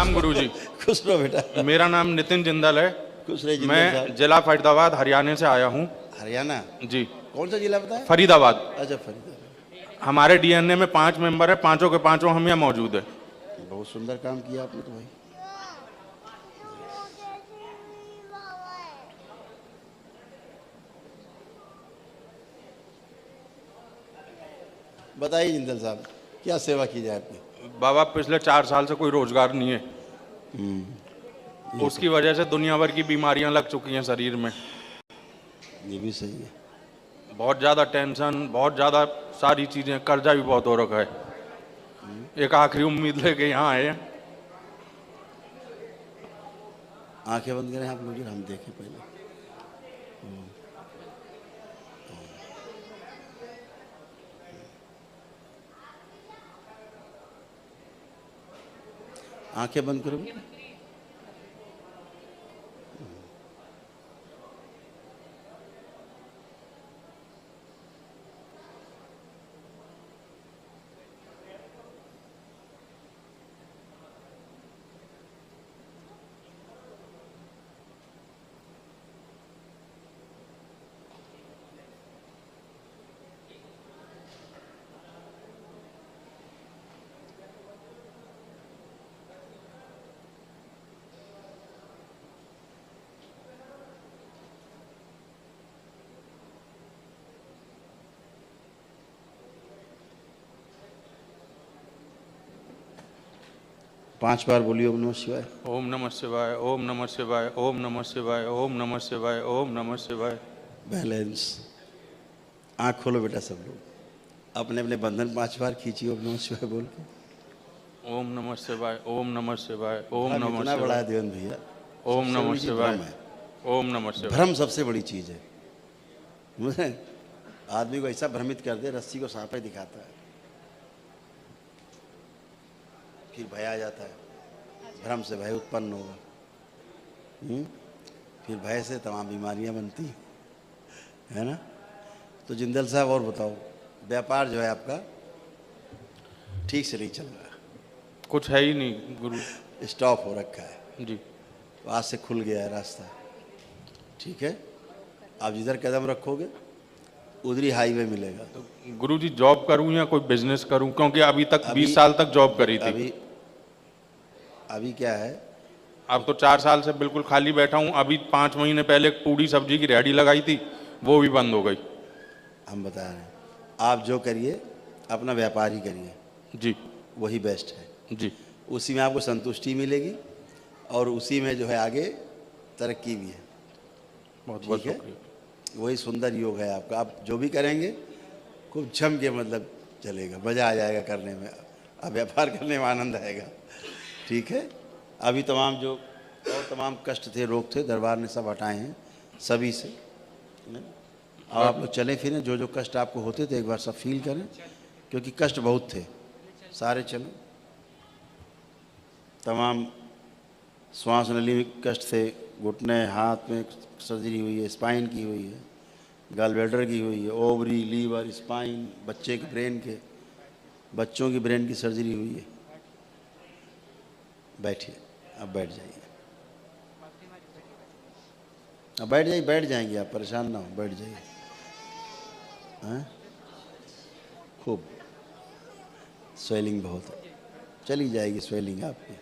प्रणाम गुरुजी। खुश रहो बेटा। मेरा नाम नितिन जिंदल है। खुश रहे जिंदल मैं साहब। जिला फरीदाबाद हरियाणा से आया हूँ। हरियाणा? जी। कौन सा जिला बताया? फरीदाबाद। अच्छा, फरीदाबाद। हमारे डीएनए में 5 मेंबर है, पांचों के पांचों हम यहाँ मौजूद है। बहुत सुंदर काम किया आपने तो भाई। बताइए जिंदल साहब, क्या सेवा की जाए आपकी? बाबा पिछले 4 साल से कोई रोजगार नहीं है। उसकी वजह से दुनिया भर की बीमारियां लग चुकी हैं शरीर में। ये भी सही है। बहुत ज़्यादा टेंशन, बहुत ज़्यादा सारी चीज़ें, कर्जा भी बहुत हो रखा है। एक आखिरी उम्मीद लेके यहाँ आए हैं। आंखें बंद करें आप लोग, हम देखें पहले। आंखें बंद करो। 5 बार बोलिए ओम नमः शिवाय। ओम नमः शिवाय, ओम नमः शिवाय, ओम नमः शिवाय, ओम नमः शिवाय, ओम नमः शिवाय। बैलेंस। आँख खोलो बेटा सब लोग, अपने अपने बंधन 5 बार खींचिए ओम नमः शिवाय बोल के। ओम नमः शिवाय, ओम नमः शिवाय, ओम नमः इतना बड़ा है शिवाय, देवन भैया। ओम सबसे नमः बड़ी चीज़ शिवाय, भ्रम है। ओम नमः शिवाय। भ्रम सबसे बड़ी चीज़ है। मुझे आदमी को ऐसा भ्रमित कर दे, रस्सी को सांप ही दिखाता है, फिर भय आ जाता है। भ्रम से भय उत्पन्न होगा, फिर भय से तमाम बीमारियां बनती है ना। तो जिंदल साहब और बताओ, व्यापार जो है आपका ठीक से नहीं चल रहा? कुछ है ही नहीं गुरु। स्टॉप हो रखा है जी। तो आज से खुल गया है रास्ता। ठीक है, आप जिधर कदम रखोगे उधर ही हाईवे मिलेगा। तो गुरु जी जॉब करूं या कोई बिजनेस करूं, क्योंकि अभी तक 20 साल तक जॉब करी थी। अभी क्या है, अब तो 4 साल से बिल्कुल खाली बैठा हूं। अभी 5 महीने पहले पूड़ी सब्जी की रेहड़ी लगाई थी, वो भी बंद हो गई। हम बता रहे हैं, आप जो करिए अपना व्यापार ही करिए जी, वही बेस्ट है जी। उसी में आपको संतुष्टि मिलेगी और उसी में जो है आगे तरक्की भी है। बहुत बहुत ठीक है, शुक्रिया। वही सुंदर योग है आपका। आप जो भी करेंगे खूब जम के मतलब चलेगा, मज़ा आ जाएगा करने में, अब व्यापार करने में आनंद आएगा। ठीक है, अभी तमाम जो और तमाम कष्ट थे, रोग थे, दरबार ने सब हटाए हैं सभी से। और आप लोग चलें फिरें, जो जो कष्ट आपको होते थे एक बार सब फील करें, क्योंकि कष्ट बहुत थे। सारे चलें। तमाम श्वास नली में कष्ट थे, घुटने हाथ में सर्जरी हुई है, स्पाइन की हुई है, गल ब्लैडर की हुई है, ओवरी, लीवर, स्पाइन, बच्चे के ब्रेन के, बच्चों की ब्रेन की सर्जरी हुई है। बैठिए, अब बैठ जाइए, अब बैठ जाइए, बैठ जाएंगे आप, परेशान ना हो, बैठ जाइए। हाँ, खूब स्वेलिंग बहुत है, चली जाएगी स्वेलिंग आपकी।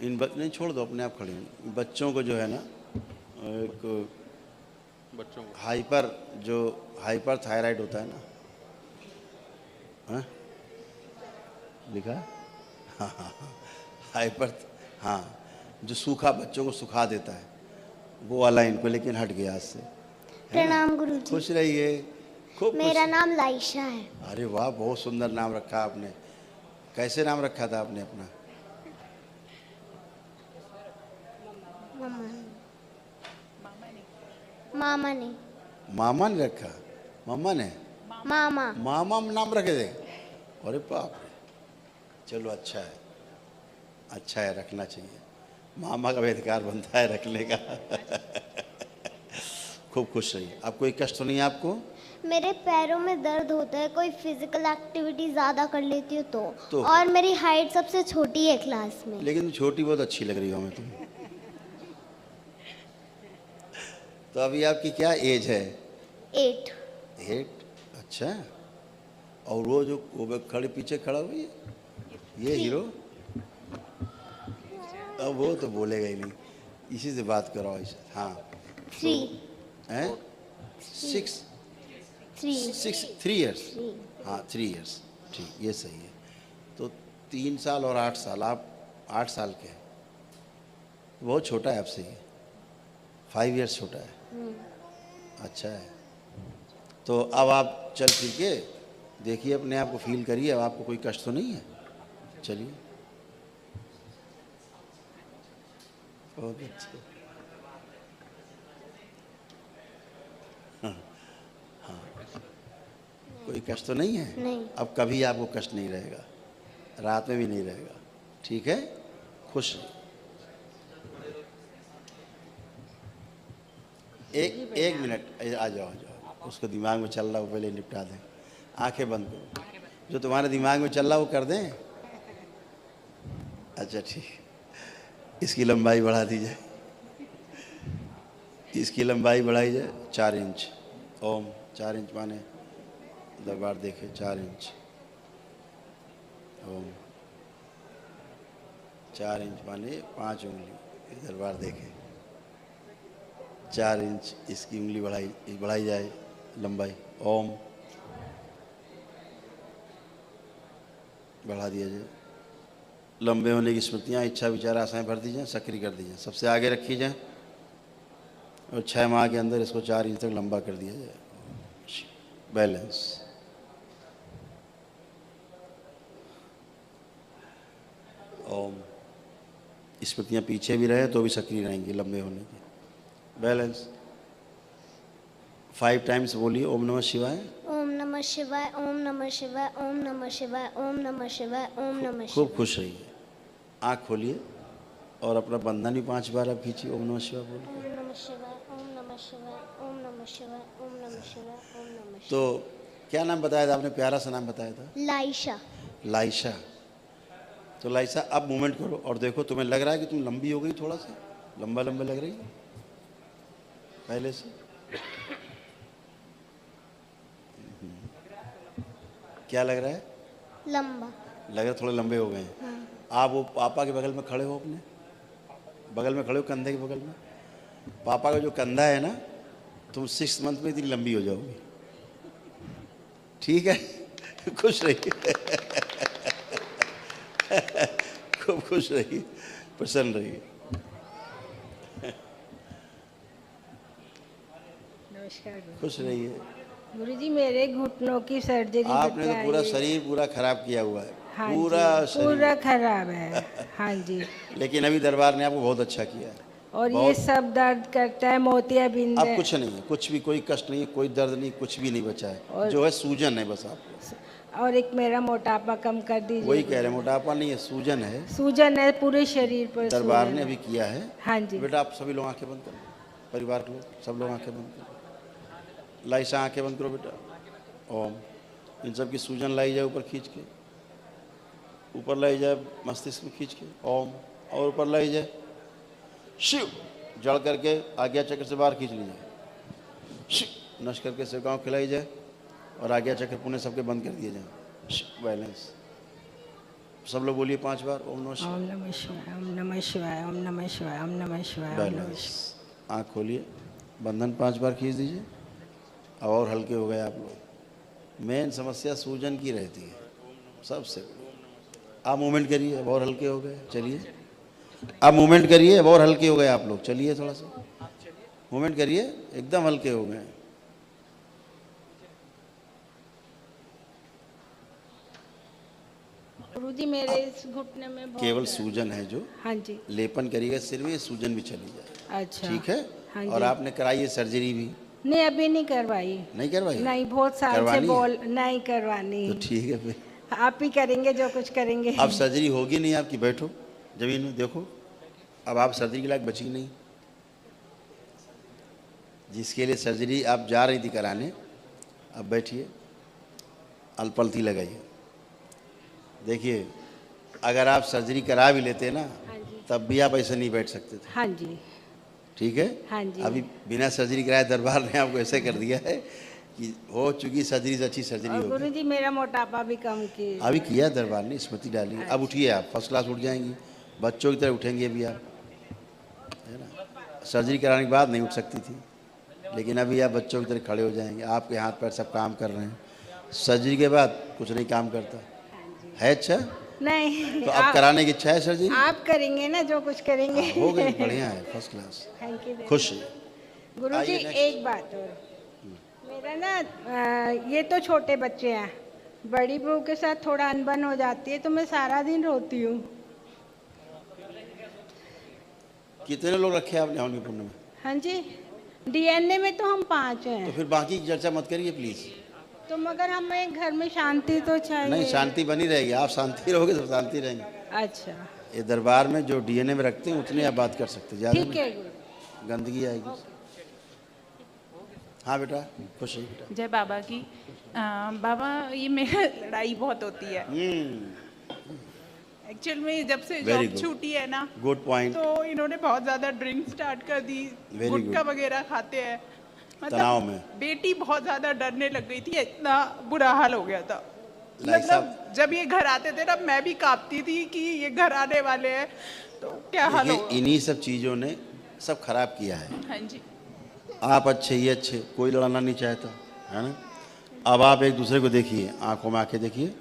इन नहीं छोड़ दो, अपने आप खड़े हैं। बच्चों को जो है ना, एक बच्चों को हाइपर थायराइड होता है ना, हाँ लिखा है? हाँ, हाइपर, हाँ, जो सूखा बच्चों को सुखा देता है वो वाला इनको, लेकिन हट गया आज से। प्रणाम गुरु जी। खुश रहिए, खूब। मेरा नाम लाइशा है। अरे वाह, बहुत सुंदर नाम रखा आपने। कैसे नाम रखा था आपने अपना? मामा ने। मामा ने रखा? मामा ने? मामा। मामा नाम रखे थे? अरे बाप रे, चलो अच्छा है, अच्छा है, रखना चाहिए। मामा का भी अधिकार बनता है रखने का। खूब खुश रहिए। अब कोई कष्ट तो नहीं है आपको? मेरे पैरों में दर्द होता है, कोई फिजिकल एक्टिविटी ज़्यादा कर लेती हूँ तो? और मेरी हाइट सबसे छोटी है क्लास में। लेकिन छोटी बहुत अच्छी लग रही हो हमें तुम। तो अभी आपकी क्या एज है? 8। 8? अच्छा। और वो जो वो खड़े पीछे खड़ा हुई है, ये हीरो? अब वो तो बोलेगा ही नहीं, इसी से बात करो ऐसे। हाँ 3 हैं? 6 3 ईयर्स। हाँ 3 ईयर्स, ठीक, ये सही है। तो 3 साल और 8 साल, आप 8 साल के हैं। बहुत छोटा है आपसे, ये 5 ईयर्स छोटा है। अच्छा है। तो अब आप चल फिर के देखिए, अपने आप को फील करिए। अब आपको कोई कष्ट तो नहीं है? चलिए, बहुत अच्छा। हाँ हाँ, कोई कष्ट तो नहीं है? नहीं। अब कभी आपको कष्ट नहीं रहेगा, रात में भी नहीं रहेगा। ठीक है, खुश रहिए। एक मिनट, आ जाओ, उसको दिमाग में चल रहा है वो पहले निपटा दें। आंखें बंद करो, जो तुम्हारे दिमाग में चल रहा है वो कर दें। अच्छा ठीक, इसकी लंबाई बढ़ा दी जाए, इसकी लंबाई बढ़ाई जाए 4 इंच। ओम 4 इंच माने दरबार देखे 4 इंच। ओम 4 इंच माने 5 उंगली, दरबार देखे 4 इंच इसकी उंगली बढ़ाई जाए लंबाई। ओम बढ़ा दिया जाए। लंबे होने की स्मृतियाँ, इच्छा, विचार, आशाएं भर दी जाएँ, सक्रिय कर दी जाए, सबसे आगे रखी जाए और 6 माह के अंदर इसको 4 इंच तक लंबा कर दिया जाए। बैलेंस। ओम स्मृतियाँ पीछे भी रहे तो भी सक्रिय रहेंगी लंबे होने की। बैलेंस। 5 टाइम्स बोलिए ओम नमः शिवाय। ओम नमः शिवाय, ओम नमः शिवाय, ओम नमः शिवाय, ओम नमः शिवाय, ओम नमः शिवाय। खूब खुश रहिए। आँख खोलिए और अपना बंधन भी 5 बार आप खींचिए ओम नमः शिवाय बोल के। ओम नमः शिवाय, ओम नमः शिवाय, ओम नमः शिवाय, ओम नमः शिवाय, ओम नमः शिवाय। तो क्या नाम बताया था आपने? प्यारा सा नाम बताया था, लाइशा। लाइशा। तो लाइशा अब मूवमेंट करो और देखो, तुम्हें लग रहा है कि तुम लंबी हो गई, थोड़ा सा लंबा लंबा लग रही है पहले से। क्या लग रहा है? लंबा। लग रहा है थोड़े लंबे हो गए हैं। हाँ। आप वो पापा के बगल में खड़े हो, अपने बगल में खड़े हो, कंधे के बगल में। पापा का जो कंधा है ना, तुम 6 मंथ में इतनी लंबी हो जाओगी। ठीक है, खुश रहिए। खूब खुश रहिए, प्रसन्न रहिए। नमस्कार खुश रहिए। गुरुजी, मेरे घुटनों की सर्जरी आपने तो पूरा बताइए। शरीर पूरा खराब किया हुआ है। हाँ पूरा जी, शरीर। पूरा खराब है। हाँ जी। लेकिन अभी दरबार ने आपको बहुत अच्छा किया है। और ये बहुत। सब दर्द करता है, मोतियाबिंद अब है। कुछ नहीं है, कुछ भी, कोई कष्ट नहीं है, कोई दर्द नहीं, कुछ भी नहीं बचा है। और- जो है सूजन है बस आपको। और एक मेरा मोटापा कम कर दीजिए। वही कह रहे हैं, मोटापा नहीं है, सूजन है। सूजन है पूरे शरीर पर। दरबार सूजन ने है। अभी किया है। हाँ जी। बेटा आप सभी लोग आंखें बंद करो, परिवार के लोग सब लोग आंखें बंद करो। लाइशा आंखें बंद करो बेटा। ओम। इन सब की सूजन लाई जाए ऊपर खींच के, ऊपर लाई जाए मस्तिष्क में खींच के। ओम। और ऊपर लाई जाए शिव, जड़ करके आज्ञा चक्र से बाहर खींच लीजिए। शिव नश करके सेवकाओं खिलाई जाए और आज्ञा चक्र पुण्य सबके बंद कर दिए जाए। शिव बैलेंस। सब लोग बोलिए 5 बार ओम नमः शिवाय। ओम नमः शिवाय, ओम नमः शिवाय, ओम नमः शिवाय, ओम नमः शिवाय, ओम नमः बैलेंस। शिवाय। आँख खोलिए, बंधन 5 बार खींच दीजिए। अब और हल्के हो गए आप लोग। मेन समस्या सूजन की रहती है सबसे। आप मूवमेंट करिए, अब और हल्के हो गए। चलिए आप मूवमेंट करिए, अब और हल्के हो गए आप लोग। चलिए थोड़ा सा मूवमेंट करिए, एकदम हल्के हो गए। गुरुजी, मेरे इस घुटने में बहुत केवल दर्द- सूजन है जो, हाँ जी। लेपन करिएगा सिर में, ये सूजन भी चली जाए। अच्छा। ठीक है। हाँ और जी। आपने कराई है सर्जरी भी? नहीं, अभी नहीं करवाई। नहीं करवाई? नहीं, बहुत साल से करवानी है? बोल नहीं करवानी। तो ठीक है फिर। आप ही करेंगे जो कुछ करेंगे। अब सर्जरी होगी नहीं आपकी, बैठो जमीन में देखो। अब आप सर्जरी के लायक बची नहीं। जिसके लिए सर्जरी आप जा रही थी कराने, अब बैठिए, अलपलती लगाइए। देखिए, अगर आप सर्जरी करा भी लेते ना, हाँ जी। तब भी आप ऐसे नहीं बैठ सकते थे। हाँ जी। ठीक है। हाँ जी। अभी बिना सर्जरी कराए दरबार ने आपको ऐसे कर दिया है कि हो चुकी सर्जरी से अच्छी सर्जरी और होगी। गुरुजी मेरा मोटापा भी कम की। अभी किया दरबार ने, स्मृति डाली। अब उठिए, आप फर्स्ट क्लास उठ जाएंगी, बच्चों की तरह उठेंगे अभी आप, है ना। सर्जरी कराने के बाद नहीं उठ सकती थी, लेकिन अभी आप बच्चों की तरह खड़े हो जाएंगे। आपके हाथ पैर सब काम कर रहे हैं। सर्जरी के बाद कुछ नहीं काम करता है। अच्छा, नहीं तो अब कराने की इच्छा है सर्जरी? आप करेंगे ना जो कुछ करेंगे। हो गई, बढ़िया है, फर्स्ट क्लास, थैंक यू खुश है। गुरुजी। आइए next। एक बात और, मेरा ना ये तो छोटे बच्चे हैं, बड़ी बहू के साथ थोड़ा अनबन हो जाती है तो मैं सारा दिन रोती हूँ। कितने लोग रखे आपने हवन के पुण्य में? हाँ जी, डीएनए में तो हम 5 हैं। तो फिर बाकी की चर्चा मत करिए प्लीज। तो मगर हमें घर में शांति तो चाहिए। नहीं, शांति बनी रहेगी। आप शांति रहोगे तो शांति रहेंगे। अच्छा ये दरबार में जो डीएनए में रखते हैं उतने आप बात कर सकते हैं, ज़्यादा ठीक है नहीं। गुरु। गंदगी आएगी। हाँ बेटा, खुश है बेटा। जय बाबा की। बाबा, ये मेरा लड़ाई बहुत होती है एक्चुअल में। जब से Very जॉब good। छूटी है ना, गुड पॉइंट। तो इन्होंने बहुत ज्यादा ड्रिंक स्टार्ट कर दी, Very गुटखा good। वगैरह खाते हैं। तनाव में। बेटी बहुत ज्यादा डरने लग गई थी, इतना बुरा हाल हो गया था। लाइक मतलब जब ये घर आते थे ना, मैं भी कांपती थी कि ये घर आने वाले हैं, तो क्या हाल देखिए, होगा। इन्हीं सब चीज़ों ने सब खराब किया है। हाँ जी। आप अच्छे, ये अच्छे, कोई लड़ना नहीं चाहता, है ना। अब आप एक दूसरे को देखिए, आंखों में आंखें देखिए,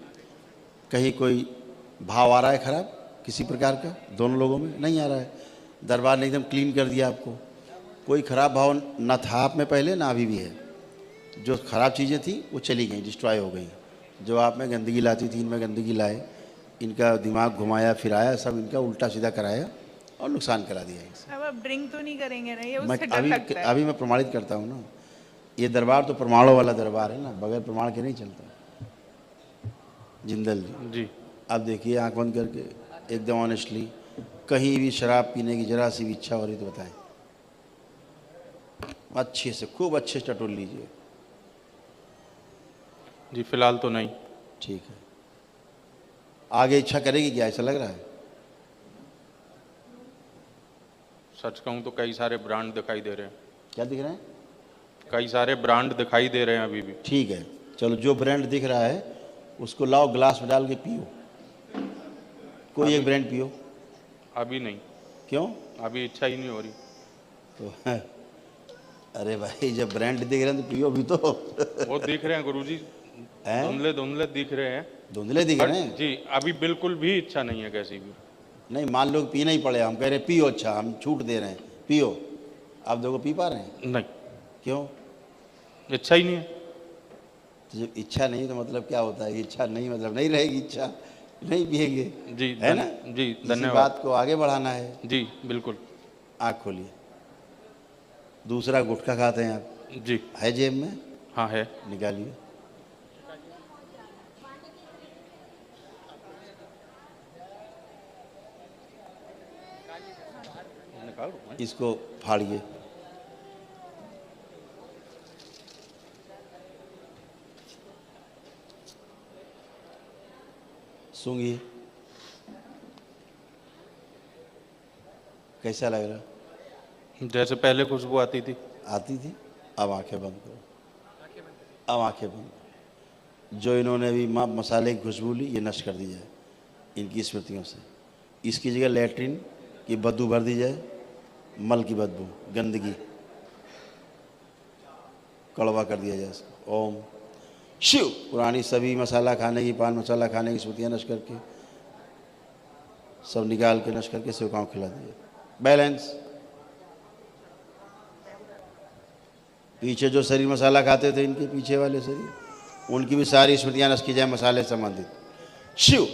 कहीं कोई भाव आ रहा है खराब किसी प्रकार का? दोनों लोगों में नहीं आ रहा है। दरबार ने एकदम क्लीन कर दिया आपको। कोई खराब भाव न था आप में पहले, ना अभी भी है। जो खराब चीज़ें थी वो चली गई, डिस्ट्रॉय हो गई। जो आप में गंदगी लाती थी, इनमें गंदगी लाए, इनका दिमाग घुमाया फिराया, सब इनका उल्टा सीधा कराया और नुकसान करा दिया इनसे। अब आप ड्रिंक तो नहीं करेंगे ना, ये मैं उससे डर लगता है। अभी मैं प्रमाणित करता हूँ ना। ये दरबार तो प्रमाणों वाला दरबार है ना, बगैर प्रमाण के नहीं चलता। जिंदल जी, जी आप देखिए आंख बंद करके, एकदम ऑनेस्टली, कहीं भी शराब पीने की जरा सी भी इच्छा हो रही तो बताएं। अच्छे से, खूब अच्छे से टटोल लीजिए। जी, फिलहाल तो नहीं। ठीक है। आगे इच्छा करेगी क्या, ऐसा लग रहा है? सच कहूँ तो कई सारे ब्रांड दिखाई दे रहे हैं। क्या दिख रहा है? कई सारे ब्रांड दिखाई दे रहे हैं अभी भी। ठीक है, चलो, जो ब्रांड दिख रहा है उसको लाओ, ग्लास में डाल के पियो। कोई एक ब्रांड पियो। अभी नहीं, क्यों? अभी इच्छा ही नहीं हो रही। तो अरे भाई, जब ब्रांड दिख रहे हैं तो पियो भी तो। वो दिख रहे हैं गुरुजी, हैं? धुंधले धुंधले दिख रहे हैं। धुंधले दिख रहे हैं? जी, अभी बिल्कुल भी इच्छा नहीं है कैसी भी। नहीं, मान लो कि पीना ही पड़े, हम कह रहे हैं पियो, अच्छा हम छूट दे रहे हैं, पियो। आप देखो पी पा रहे हैं? नहीं, क्यों? इच्छा ही नहीं है। तो जब इच्छा नहीं तो मतलब क्या होता है? इच्छा नहीं मतलब नहीं रहेगी, इच्छा नहीं पिएंगे, जी है ना। जी, इसी धन्यवाद। बात को आगे बढ़ाना है। जी बिल्कुल। आँख खोलिए। दूसरा गुटखा खाते हैं आप? जी है जेब में? हाँ है। निकालिए। इसको फाड़िए। सूंघिए। कैसा लग रहा? जैसे पहले खुशबू आती थी। आती थी। अब आंखें बंद करो। अब आंखें बंद करो। जो इन्होंने अभी मसाले की खुशबू ली, ये नष्ट कर दी जाए इनकी स्मृतियों से। इसकी जगह लैट्रिन की बदबू भर दी जाए, मल की बदबू, गंदगी, कड़वा कर दिया जाए इसको। ओम शिव। पुरानी सभी मसाला खाने की, पान मसाला खाने की स्मृतियाँ नष्ट करके, सब निकाल के नष्ट करके सेवकाओं खिला दिए। बैलेंस। पीछे जो शरीर मसाला खाते थे, इनके पीछे वाले शरीर, उनकी भी सारी स्मृतियाँ नष्ट की जाए मसाले संबंधित। शिव।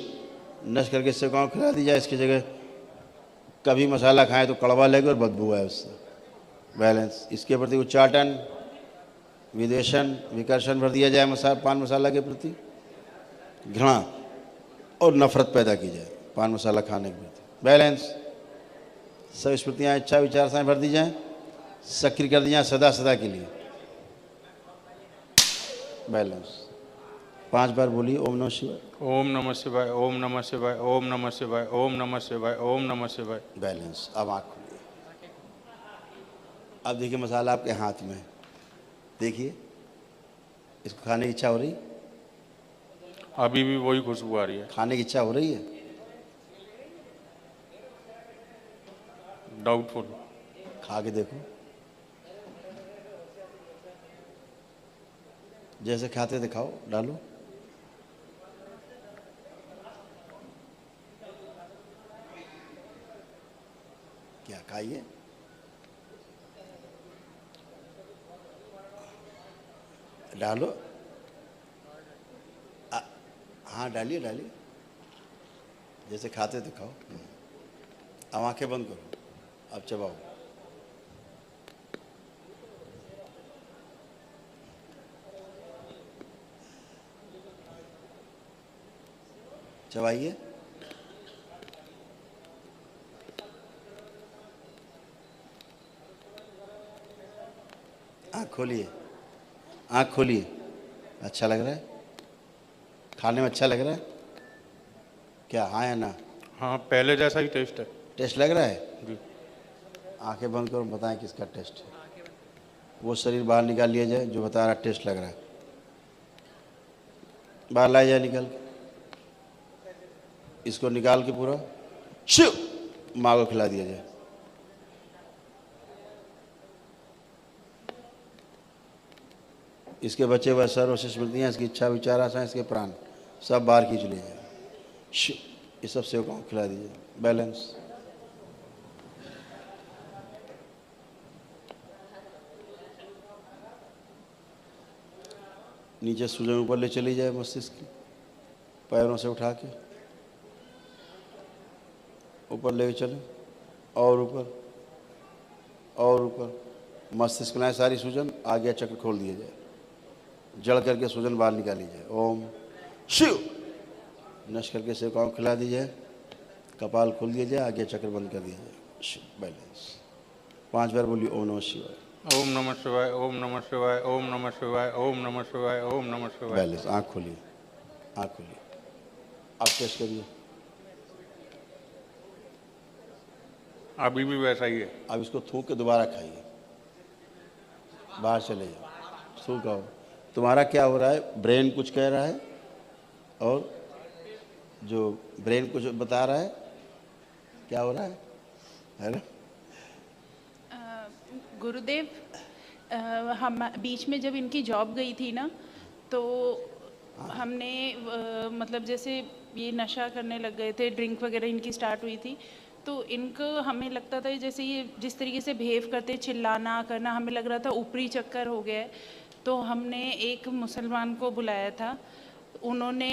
नष्ट करके सेवकाओं खिला दी जाए। इसकी जगह कभी मसाला खाएं तो कड़वा लगे और बदबू है उससे। बैलेंस। इसके प्रति उच्चाटन, विदेशन, विकर्षण भर दिया जाए पान मसाला के प्रति, घृणा और नफरत पैदा की जाए पान मसाला खाने के प्रति। बैलेंस। सब स्मृतियाँ इच्छा विचार से भर दी जाएं, सक्रिय कर दी जाएं सदा सदा के लिए। बैलेंस 5 बार बोलिए ओम नमः शिवाय। ओम नमः शिवाय, ओम नमः शिवाय, ओम नमः शिवाय, ओम नमः शिवाय, ओम नमः शिवाय। बैलेंस। अब आँख खोलिए। अब देखिए मसाला आपके हाथ में है, देखिए इसको खाने की इच्छा हो रही, अभी भी वही खुशबू आ रही है। खाने की इच्छा हो रही है। डाउटफुल। खा के देखो, जैसे खाते दिखाओ, डालो। क्या खाइए, डालो। हाँ डालिए डालिए, जैसे खाते दिखाओ। अब आंखें बंद करो, अब चबाओ। चबाइए। आँख खोलिए, आँख खोलिए। अच्छा लग रहा है, खाने में अच्छा लग रहा है क्या? हाँ या ना? हाँ, पहले जैसा ही टेस्ट है। टेस्ट लग रहा है जी। आंखें बंद करो, बताएं किसका टेस्ट है। वो शरीर बाहर निकाल लिया जाए जो बता रहा टेस्ट लग रहा है, बाहर लाया जाए निकाल के। इसको निकाल के पूरा शिव माँ को खिला दिया जाए। इसके बचे हुए सर्व स्मृतियाँ, इसकी इच्छा विचार आशा, इसके प्राण सब बाहर खींच लिए जाए। शिव ये सब सेवकों को खिला दीजिए। बैलेंस। नीचे सूजन ऊपर ले चली जाए मस्तिष्क की, पैरों से उठा के ऊपर ले चले, और ऊपर और ऊपर मस्तिष्क में सारी सूजन आगे चक्र खोल दिया जाए, जड़ करके सूजन बाहर निकाली जाए। ओम शिव नश करके सेवकाओं को खिला दी जाए, कपाल खोल दिया जाए, आगे चक्र बंद कर दिया जाए। शिव। बैलेंस। 5 बार बोलिए ओम नमः शिवाय। ओम नमः शिवाय, ओम नमः शिवाय, ओम नमः शिवाय, ओम नमः शिवाय, ओम नमः शिवाय। बैलेंस। आँख खोलिए, आँख खोलिए। आप टेस्ट करिए। अभी भी वैसा ही है। अब इसको थूक के दोबारा खाइए, बाहर चले जाओ। थूक आओ। तुम्हारा क्या हो रहा है? ब्रेन कुछ कह रहा है और जो ब्रेन कुछ बता रहा है, क्या हो रहा है ना? गुरुदेव, हम बीच में जब इनकी जॉब गई थी ना, तो हमने मतलब जैसे ये नशा करने लग गए थे, ड्रिंक वगैरह इनकी स्टार्ट हुई थी, तो इनको हमें लगता था जैसे ये जिस तरीके से बिहेव करते, चिल्लाना करना, हमें लग रहा था ऊपरी चक्कर हो गया है। तो हमने एक मुसलमान को बुलाया था, उन्होंने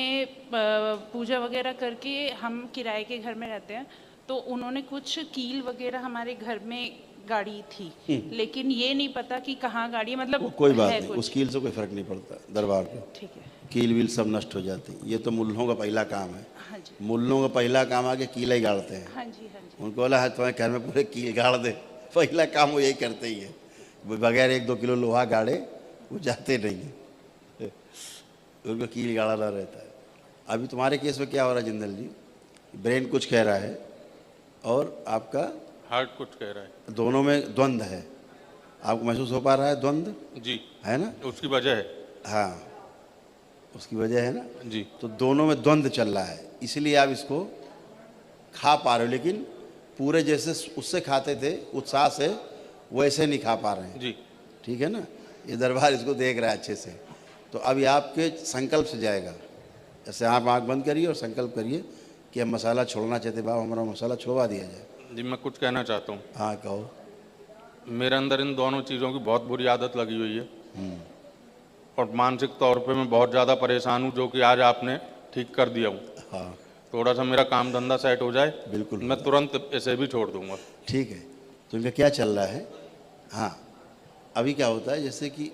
पूजा वगैरह करके, हम किराए के घर में रहते हैं, तो उन्होंने कुछ कील वगैरह हमारे घर में गाड़ी थी, लेकिन ये नहीं पता कि कहाँ गाड़ी है, मतलब कोई बात है नहीं, कुछ। उस कील से कोई फर्क नहीं पड़ता दरबार पे। ठीक है। कील वील सब नष्ट हो जाते हैं। ये तो मुल्लों का पहला काम है। हाँ जी, मुल्लों का पहला काम आके कीला ही गाड़ते हैं। हाँ जी, हाँ जी। उनको बोला है तुम्हारे घर में पूरे कील गाड़ दे, पहला काम वो यही करते ही है। वो बगैर 1-2 किलो लोहा गाड़े वो जाते नहीं है, उनको कील गाड़ा रहता है। अभी तुम्हारे केस में क्या हो रहा है जिंदल जी? ब्रेन कुछ कह रहा है और आपका हार्ट कुछ कह रहा है। दोनों में द्वंद है। आपको महसूस हो पा रहा है द्वंद? जी। है ना? उसकी वजह है। हाँ, उसकी वजह है ना? जी। तो दोनों में द्वंद चल रहा है, इसलिए आप इसको खा पा रहे हो, लेकिन पूरे जैसे उससे खाते थे उत्साह से, वैसे नहीं खा पा रहे हैं। जी। ठीक है ना? ये दरबार इसको देख रहा है अच्छे से। तो अब ये आपके संकल्प से जाएगा। जैसे आप आँख बंद करिए और संकल्प करिए कि हम मसाला छोड़ना चाहते, बाबा हमारा मसाला छुड़वा दिया जाए। जी, मैं कुछ कहना चाहता हूँ। हाँ कहो। मेरे अंदर इन दोनों चीज़ों की बहुत बुरी आदत लगी हुई है और मानसिक तौर पे मैं बहुत ज़्यादा परेशान हूँ, जो कि आज आपने ठीक कर दिया हूँ। हाँ थोड़ा सा मेरा काम धंधा सेट हो जाए, बिल्कुल, मैं तुरंत इसे भी छोड़ दूंगा। ठीक है। तो इनका क्या चल रहा है? हाँ, अभी क्या होता है, जैसे कि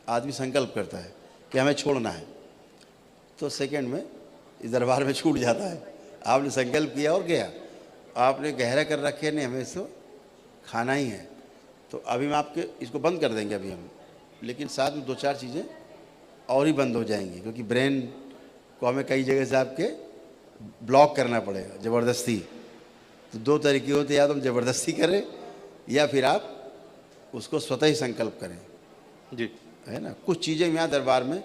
आदमी संकल्प करता है कि हमें छोड़ना है, तो सेकंड में इस दरबार में छूट जाता है। आपने संकल्प किया और गया, आपने गहरा कर रखे नहीं, हमें इसको खाना ही है। तो अभी मैं आपके इसको बंद कर देंगे अभी हम, लेकिन साथ में 2-4 चीज़ें और ही बंद हो जाएंगी, क्योंकि ब्रेन को हमें कई जगह से आपके ब्लॉक करना पड़ेगा ज़बरदस्ती। तो 2 तरीके होते हैं, या तो हम ज़बरदस्ती करें या फिर आप उसको स्वतः ही संकल्प करें, जी है ना। कुछ चीज़ें यहाँ दरबार में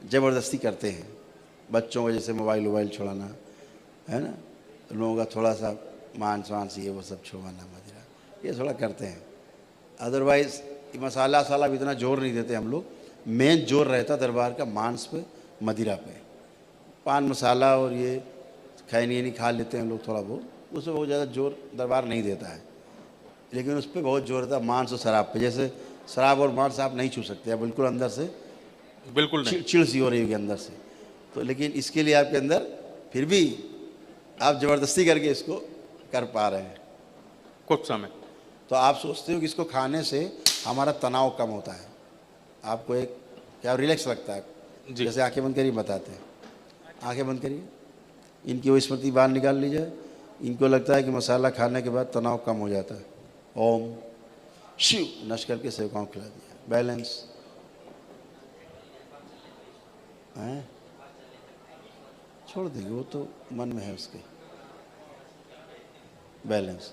ज़बरदस्ती करते हैं, बच्चों को जैसे मोबाइल छुड़ाना, है ना, लोगों का थोड़ा सा मांस ये वो सब छुड़वाना, मदिरा, ये थोड़ा करते हैं। अदरवाइज़ मसाला भी इतना जोर नहीं देते हम लोग। मेन जोर रहता दरबार का मांस पे, मदिरा पे। पान मसाला और ये खैनी खा लेते हैं लोग थोड़ा बहुत, उसमें बहुत ज़्यादा जोर दरबार नहीं देता है, लेकिन उस पर बहुत जोर रहता है मांस और शराब पे। जैसे शराब और मांस आप नहीं छू सकते, आप बिल्कुल अंदर से बिल्कुल नहीं। चिड़ सी हो रही होगी अंदर से। तो लेकिन इसके लिए आपके अंदर फिर भी आप ज़बरदस्ती करके इसको कर पा रहे हैं कुछ समय। तो आप सोचते हो कि इसको खाने से हमारा तनाव कम होता है, आपको एक क्या रिलैक्स लगता है। जी। जैसे आंखें बंद करिए, बताते हैं। आंखें बंद करिए, इनकी वो स्मृति बाहर निकाल लीजिए। इनको लगता है कि मसाला खाने के बाद तनाव कम हो जाता है। ओम शिव नश करके सेवकाओं खिला दिया, बैलेंस है, छोड़ देंगे, वो तो मन में है उसके। बैलेंस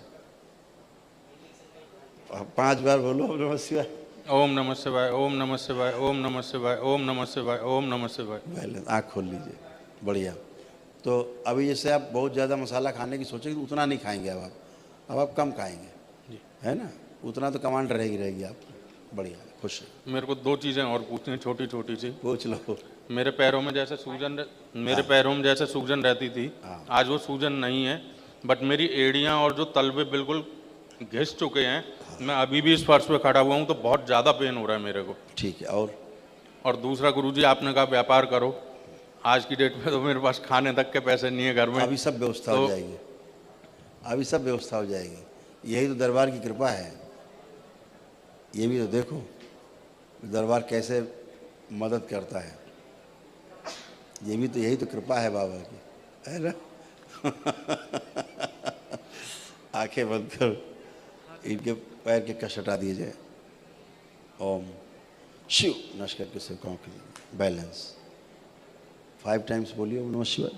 5 बार बोलो ओम नमः शिवाय। ओम नमः शिवाय, ओम नमः शिवाय, ओम नमः शिवाय, ओम नमः शिवाय, ओम नमः शिवाय। बैलेंस, आँख खोल लीजिए, बढ़िया। तो अभी जैसे आप बहुत ज़्यादा मसाला खाने की सोचेंगे, उतना नहीं खाएंगे अब आप कम खाएंगे, है ना, उतना तो कमांड रहेगी आप। बढ़िया, खुश है। मेरे को 2 चीज़ें और पूछनी हैं, छोटी छोटी सी। पूछ लो। मेरे पैरों में जैसे सूजन रहती थी, आज वो सूजन नहीं है, बट मेरी एड़ियाँ और जो तलवे बिल्कुल घिस चुके हैं। मैं अभी भी इस फर्श पे खड़ा हुआ हूँ तो बहुत ज़्यादा पेन हो रहा है मेरे को। ठीक है। और दूसरा, गुरुजी आपने कहा व्यापार करो, आज की डेट में तो मेरे पास खाने तक के पैसे नहीं है घर में। अभी सब व्यवस्था हो जाएगी, अभी सब व्यवस्था हो जाएगी। यही तो दरबार की कृपा है। ये भी तो देखो दरबार कैसे मदद करता है, ये भी तो यही तो कृपा है बाबा की, है ना। आंखें बंद कर, इनके पैर के कष्ट हटा दिए जाए। ओम शिव नश करके सेवकाओं के लिए बैलेंस 5 टाइम्स बोलिए ओम नमः शिवाय।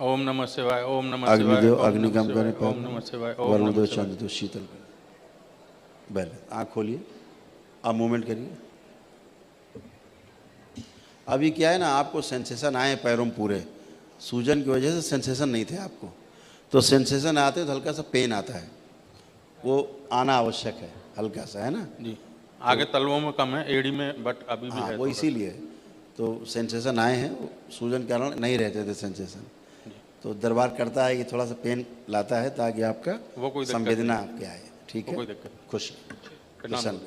ओम नमः शिवाय, ओम नमः शिवाय, अग्निदेव ओम नमः अग्निकम शिवाय, करें, ओम नमः शिवाय, ओम वरुण नमः देव शिवाय। चंद्रदेव शीतल करें। बैलेंस, आँख खोलिए, आप मूवमेंट करिए। अभी क्या है ना, आपको सेंसेशन आए पैरों में पूरे, सूजन की वजह से सेंसेशन नहीं थे आपको, तो सेंसेशन आते तो हल्का सा पेन आता है, वो आना आवश्यक है हल्का सा, है ना जी। आगे तलवों में कम है, एड़ी में बट अभी भी हाँ, है वो थोड़ा। इसीलिए तो सेंसेशन आए हैं। वो सूजन के कारण नहीं रहते थे सेंसेशन, तो दरबार करता है कि थोड़ा सा पेन लाता है ताकि आपका वो कोई दिक्कत संवेदना आपके आए। ठीक वो है, कोई दिक्कत खुश प्रणाम। प्रसन्न।